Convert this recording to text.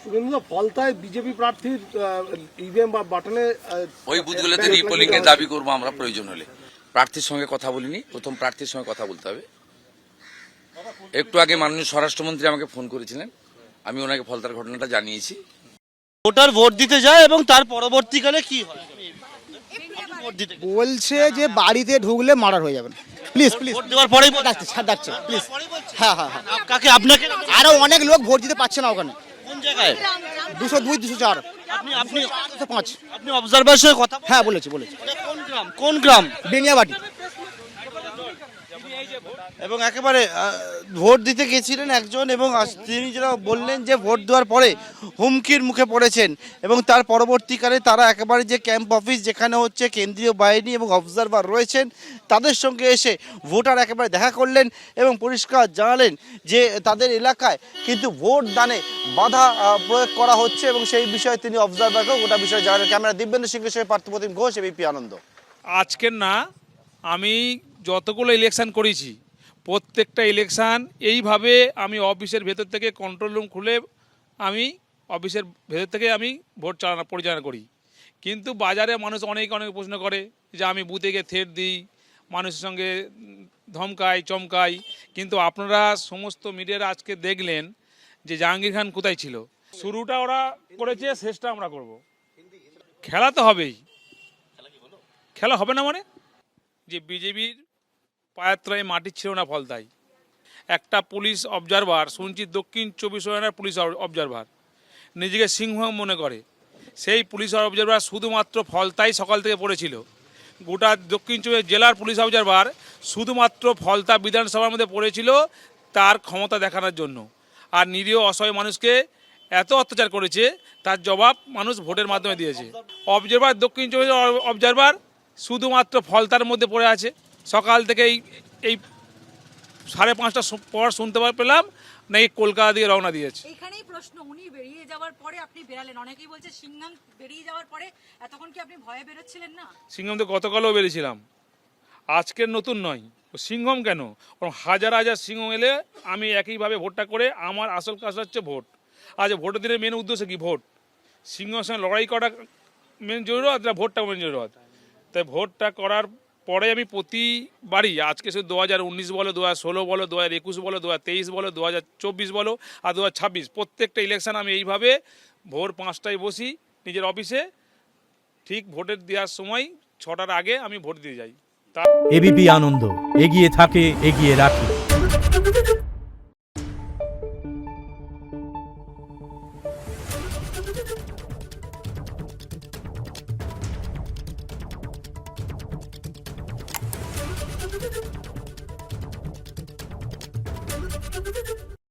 কিন্তু ফলতায় বিজেপি প্রার্থীর ইভিএম বা বাটনে ওই বুথগুলোতে রিপোলিং এর দাবি করবো আমরা প্রয়োজন হলে। প্রার্থীর সঙ্গে কথা বলিনি, প্রথম প্রার্থীর সঙ্গে কথা বলতে হবে। একটু আগে মাননীয় স্বরাষ্ট্রমন্ত্রী আমাকে ফোন করেছিলেন, আমি ওনাকে ফলতার ঘটনাটা জানিয়েছি। ভোটার ভোট দিতে যায় এবং তার পরবর্তীকালে কি হয়? ভোট দিতে বলছে যে বাড়িতে ঢুকলে মার্ডার হয়ে যাবেন। প্লিজ প্লিজ ভোট দেওয়ার পরেই ডাকছে প্লিজ। হ্যাঁ হ্যাঁ হ্যাঁ, কাকে? আপনাকে? আরো অনেক লোক ভোট দিতে পারছে না ওখানে। কোন জায়গায়? 202 204 আপনি 205। আপনি অবজারভারের সঙ্গে কথা বলেছেন? হ্যাঁ বলেছি। এটা কোন গ্রাম? কোন গ্রাম? বেনিয়াবাটি। এবং একেবারে ভোট দিতে গেছিলেন একজন এবং তিনি যেটা বললেন যে ভোট দেওয়ার পরে হুমকির মুখে পড়েছেন এবং তার পরবর্তীকালে তারা একেবারে যে ক্যাম্প অফিস যেখানে হচ্ছে কেন্দ্রীয় বাহিনী এবং অবজারভার রয়েছেন তাদের সঙ্গে এসে ভোটার একেবারে দেখা করলেন এবং পরিষ্কার জানালেন যে তাদের এলাকায় কিন্তু ভোট দানে বাধা প্রয়োগ করা হচ্ছে এবং সেই বিষয়ে তিনি অবজারভারকেও গোটা বিষয়ে জানালেন। ক্যামেরা দিব্যেন্দু সিংহের সঙ্গে পার্থপ্রতিম ঘোষ, এবিপি আনন্দ। আজকের না, আমি যতগুলো ইলেকশন করেছি প্রত্যেকটা ইলেকশন এইভাবে আমি অফিসের ভেতর থেকে কন্ট্রোল রুম খুলে আমি অফিসের ভেতর থেকে আমি ভোট পরিচালনা করি। কিন্তু বাজারে মানুষ অনেক প্রশ্ন করে যে আমি বুথে গিয়ে থ্রেট দিই, মানুষের সঙ্গে ধমকাই চমকাই, কিন্তু আপনারা সমস্ত মিডিয়ার আজকে দেখলেন যে জাহাঙ্গীর খান কোথায় ছিল। শুরুটা ওরা করেছে, শেষটা আমরা করব। খেলা তো হবেই। খেলা হবে না মানে যে বিজেপির পায়াত্রায় মাটি ছিল না ফলতায়। একটা পুলিশ অবজারভার শুনছি দক্ষিণ 24 পরগনার পুলিশ অবজারভার নিজেকে সিংহ মনে করে, সেই পুলিশ অবজারভার শুধুমাত্র ফলতায় সকাল থেকে পড়েছিল। গোটা দক্ষিণ 24 জেলার পুলিশ অবজারভার শুধুমাত্র ফলতা বিধানসভার মধ্যে পড়েছিল তার ক্ষমতা দেখানোর জন্য। আর নিরীহ অসহায় মানুষকে এত অত্যাচার করেছে, তার জবাব মানুষ ভোটের মাধ্যমে দিয়েছে। অবজারভার দক্ষিণ 24 অবজারভার শুধুমাত্র ফলতার মধ্যে পড়ে আছে। সকাল থেকে এই 5:30 পর শুনতে পেলাম নাকি কলকাতা দিয়ে রওনা দিয়েছে। এখানেই প্রশ্ন, উনি বেরিয়ে যাওয়ার পরে আপনি বেরালেন, অনেকেই বলছে সিংহাম বেরিয়ে যাওয়ার পরে এতক্ষণ কি আপনি ভয়ে বেরোচ্ছিলেন না? সিংহম তো গতকালও বেরিয়েছিলাম, আজকের নতুন নয়। সিংহম কেন, হাজার হাজার সিংহম এলে আমি একইভাবে ভোটটা করে, আমার আসল কাজ হচ্ছে ভোট। আজ ভোটের দিনের মেন উদ্দেশ্য কি? ভোট। সিংহর সঙ্গে লড়াই করা মেন জরুরত না ভোটটা মেন জরুরত? তাই ভোটটা করার পরে আমি প্রতিবারই, আজকে শুধু 2019 বলো, 2016 বলো, 2021 বলো, 2023 বলো, 2024 বলো আর 2026, প্রত্যেকটা ইলেকশন আমি এইভাবে ভোর 5টায় বসি নিজের অফিসে, ঠিক ভোটের দেওয়ার সময় 6টার আগে আমি ভোট দিয়ে যাই। এবিপি আনন্দ, এগিয়ে থাকে, এগিয়ে রাখে। Thank you.